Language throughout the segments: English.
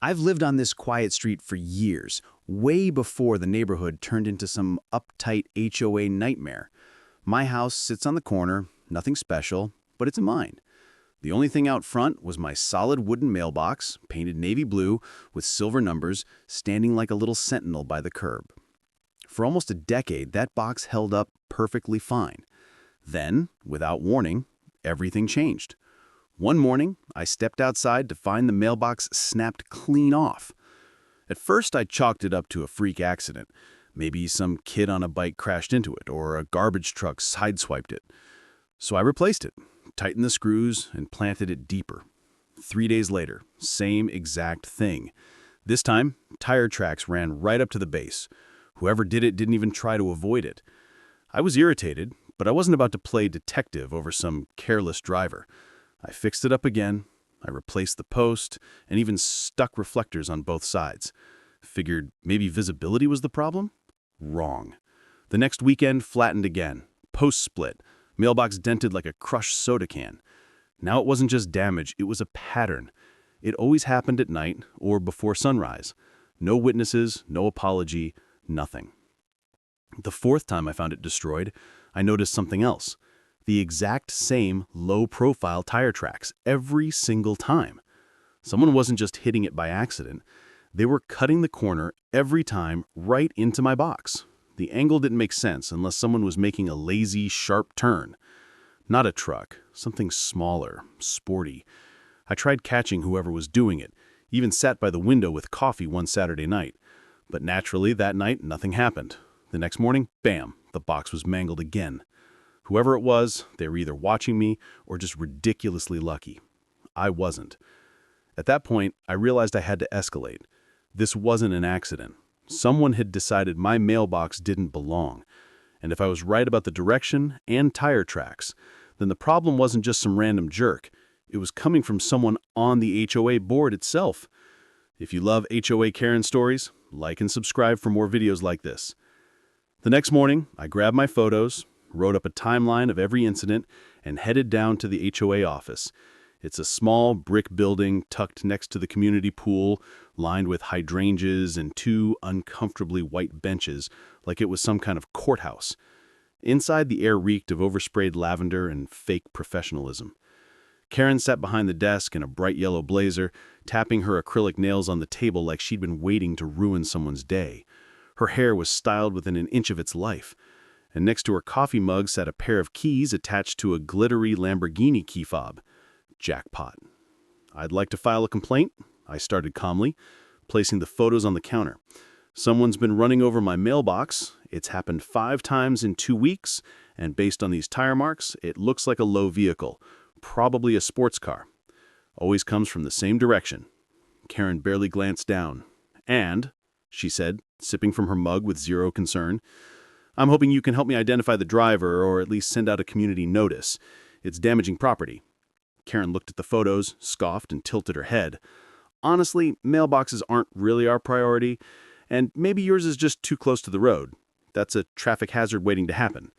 I've lived on this quiet street for years, way before the neighborhood turned into some uptight HOA nightmare. My house sits on the corner, nothing special, but it's mine. The only thing out front was my solid wooden mailbox, painted navy blue with silver numbers, standing like a little sentinel by the curb. For almost a decade, that box held up perfectly fine. Then, without warning, everything changed. One morning, I stepped outside to find the mailbox snapped clean off. At first, I chalked it up to a freak accident. Maybe some kid on a bike crashed into it, or a garbage truck sideswiped it. So I replaced it, tightened the screws, and planted it deeper. 3 days later, same exact thing. This time, tire tracks ran right up to the base. Whoever did it didn't even try to avoid it. I was irritated, but I wasn't about to play detective over some careless driver. I fixed it up again, I replaced the post, and even stuck reflectors on both sides. Figured maybe visibility was the problem? Wrong. The next weekend flattened again. Post split. Mailbox dented like a crushed soda can. Now it wasn't just damage, it was a pattern. It always happened at night or before sunrise. No witnesses, no apology, nothing. The fourth time I found it destroyed, I noticed something else. The exact same low-profile tire tracks every single time. Someone wasn't just hitting it by accident. They were cutting the corner every time right into my box. The angle didn't make sense unless someone was making a lazy, sharp turn. Not a truck, something smaller, sporty. I tried catching whoever was doing it, even sat by the window with coffee one Saturday night. But naturally, that night, nothing happened. The next morning, bam, the box was mangled again. Whoever it was, they were either watching me or just ridiculously lucky. I wasn't. At that point, I realized I had to escalate. This wasn't an accident. Someone had decided my mailbox didn't belong. And if I was right about the direction and tire tracks, then the problem wasn't just some random jerk. It was coming from someone on the HOA board itself. If you love HOA Karen stories, like and subscribe for more videos like this. The next morning, I grabbed my photos, wrote up a timeline of every incident, and headed down to the HOA office. It's a small brick building tucked next to the community pool, lined with hydrangeas and two uncomfortably white benches, like it was some kind of courthouse. Inside, the air reeked of oversprayed lavender and fake professionalism. Karen sat behind the desk in a bright yellow blazer, tapping her acrylic nails on the table like she'd been waiting to ruin someone's day. Her hair was styled within an inch of its life. And next to her coffee mug sat a pair of keys attached to a glittery Lamborghini key fob. Jackpot. "I'd like to file a complaint," I started calmly, placing the photos on the counter. "Someone's been running over my mailbox. It's happened 5 times in 2 weeks, and based on these tire marks, it looks like a low vehicle, probably a sports car. Always comes from the same direction." Karen barely glanced down. "And," she said, sipping from her mug with zero concern, "I'm hoping you can help me identify the driver or at least send out a community notice. It's damaging property." Karen looked at the photos, scoffed, and tilted her head. "Honestly, mailboxes aren't really our priority, and maybe yours is just too close to the road. That's a traffic hazard waiting to happen."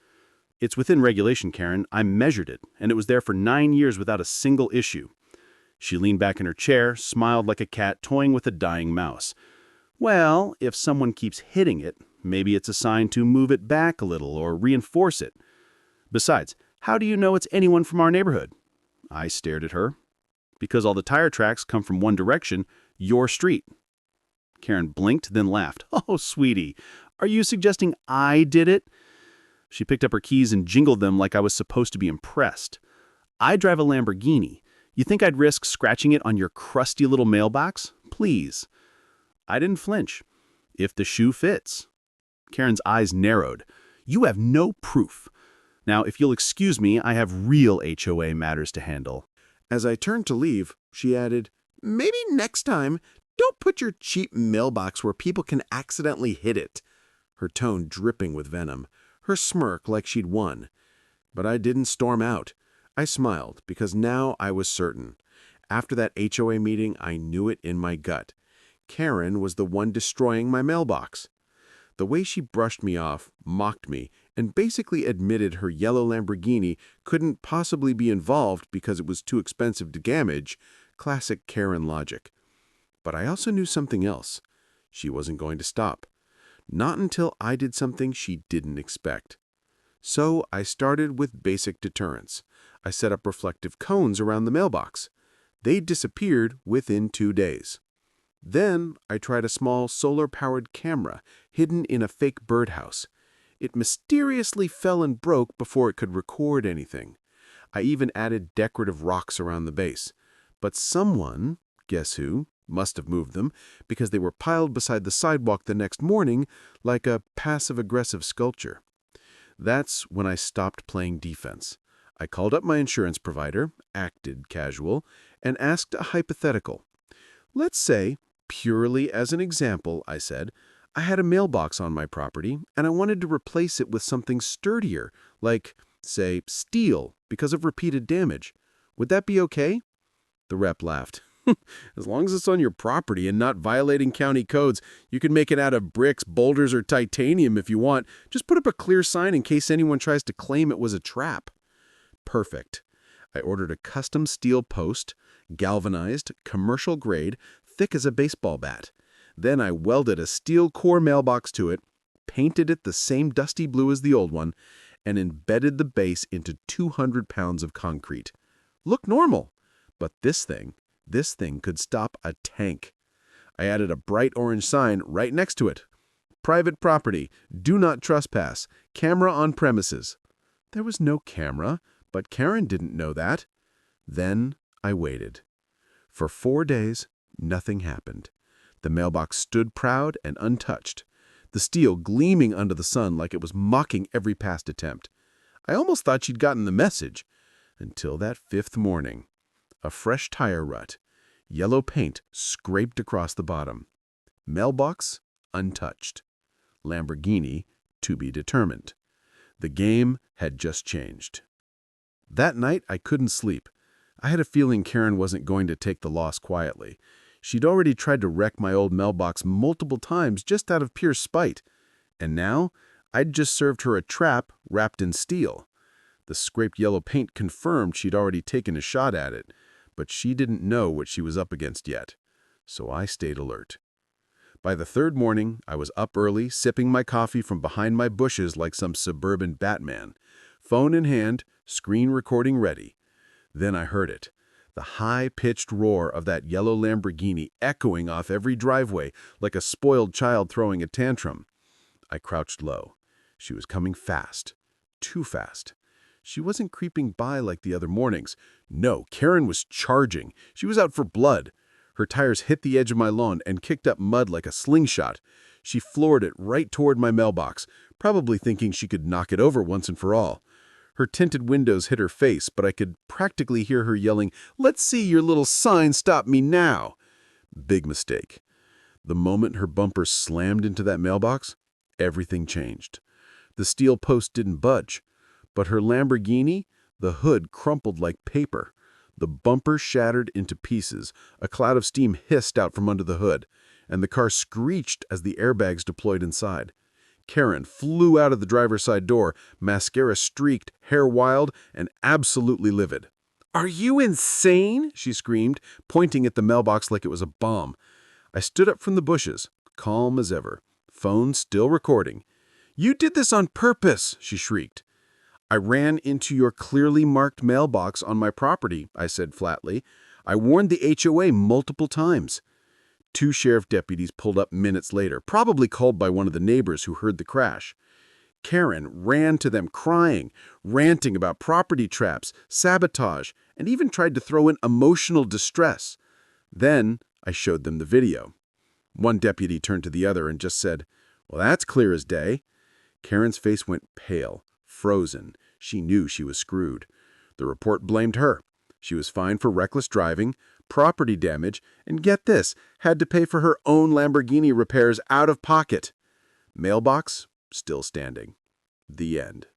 "It's within regulation, Karen. I measured it, and it was there for 9 years without a single issue." She leaned back in her chair, smiled like a cat toying with a dying mouse. "Well, if someone keeps hitting it, maybe it's a sign to move it back a little or reinforce it. Besides, how do you know it's anyone from our neighborhood?" I stared at her. "Because all the tire tracks come from one direction, your street." Karen blinked, then laughed. "Oh, sweetie, are you suggesting I did it?" She picked up her keys and jingled them like I was supposed to be impressed. "I drive a Lamborghini. You think I'd risk scratching it on your crusty little mailbox? Please." I didn't flinch. "If the shoe fits." Karen's eyes narrowed. "You have no proof. Now, if you'll excuse me, I have real HOA matters to handle." As I turned to leave, she added, "Maybe next time, don't put your cheap mailbox where people can accidentally hit it." Her tone dripping with venom, her smirk like she'd won. But I didn't storm out. I smiled because now I was certain. After that HOA meeting, I knew it in my gut. Karen was the one destroying my mailbox. The way she brushed me off, mocked me, and basically admitted her yellow Lamborghini couldn't possibly be involved because it was too expensive to damage, classic Karen logic. But I also knew something else. She wasn't going to stop. Not until I did something she didn't expect. So I started with basic deterrence. I set up reflective cones around the mailbox. They disappeared within 2 days. Then I tried a small solar-powered camera hidden in a fake birdhouse. It mysteriously fell and broke before it could record anything. I even added decorative rocks around the base. But someone, guess who, must have moved them because they were piled beside the sidewalk the next morning like a passive-aggressive sculpture. That's when I stopped playing defense. I called up my insurance provider, acted casual, and asked a hypothetical. Let's say, purely as an example, I said, I had a mailbox on my property and I wanted to replace it with something sturdier, like, say, steel, because of repeated damage. Would that be okay? The rep laughed. As long as it's on your property and not violating county codes, you can make it out of bricks, boulders, or titanium if you want. Just put up a clear sign in case anyone tries to claim it was a trap. Perfect. I ordered a custom steel post, galvanized, commercial grade, thick as a baseball bat. Then I welded a steel core mailbox to it, painted it the same dusty blue as the old one, and embedded the base into 200 pounds of concrete. Looked normal, but this thing could stop a tank. I added a bright orange sign right next to it. Private property, do not trespass, camera on premises. There was no camera, but Karen didn't know that. Then I waited. For 4 days, nothing happened. The mailbox stood proud and untouched, the steel gleaming under the sun like it was mocking every past attempt. I almost thought she'd gotten the message, until that 5th morning. A fresh tire rut, yellow paint scraped across the bottom. Mailbox untouched. Lamborghini to be determined. The game had just changed. That night, I couldn't sleep. I had a feeling Karen wasn't going to take the loss quietly. She'd already tried to wreck my old mailbox multiple times just out of pure spite. And now, I'd just served her a trap wrapped in steel. The scraped yellow paint confirmed she'd already taken a shot at it, but she didn't know what she was up against yet. So I stayed alert. By the 3rd morning, I was up early, sipping my coffee from behind my bushes like some suburban Batman. Phone in hand, screen recording ready. Then I heard it. The high-pitched roar of that yellow Lamborghini echoing off every driveway like a spoiled child throwing a tantrum. I crouched low. She was coming fast. Too fast. She wasn't creeping by like the other mornings. No, Karen was charging. She was out for blood. Her tires hit the edge of my lawn and kicked up mud like a slingshot. She floored it right toward my mailbox, probably thinking she could knock it over once and for all. Her tinted windows hit her face, but I could practically hear her yelling, "Let's see your little sign stop me now!" Big mistake. The moment her bumper slammed into that mailbox, everything changed. The steel post didn't budge. But her Lamborghini, the hood crumpled like paper. The bumper shattered into pieces, a cloud of steam hissed out from under the hood, and the car screeched as the airbags deployed inside. Karen flew out of the driver's side door, mascara streaked, hair wild, and absolutely livid. "Are you insane?" she screamed, pointing at the mailbox like it was a bomb. I stood up from the bushes, calm as ever, phone still recording. "You did this on purpose," she shrieked. "I ran into your clearly marked mailbox on my property," I said flatly. "I warned the HOA multiple times." 2 sheriff deputies pulled up minutes later, probably called by one of the neighbors who heard the crash. Karen ran to them crying, ranting about property traps, sabotage, and even tried to throw in emotional distress. Then I showed them the video. One deputy turned to the other and just said, "Well, that's clear as day." Karen's face went pale. Frozen. She knew she was screwed. The report blamed her. She was fined for reckless driving, property damage, and get this, had to pay for her own Lamborghini repairs out of pocket. Mailbox, still standing. The end.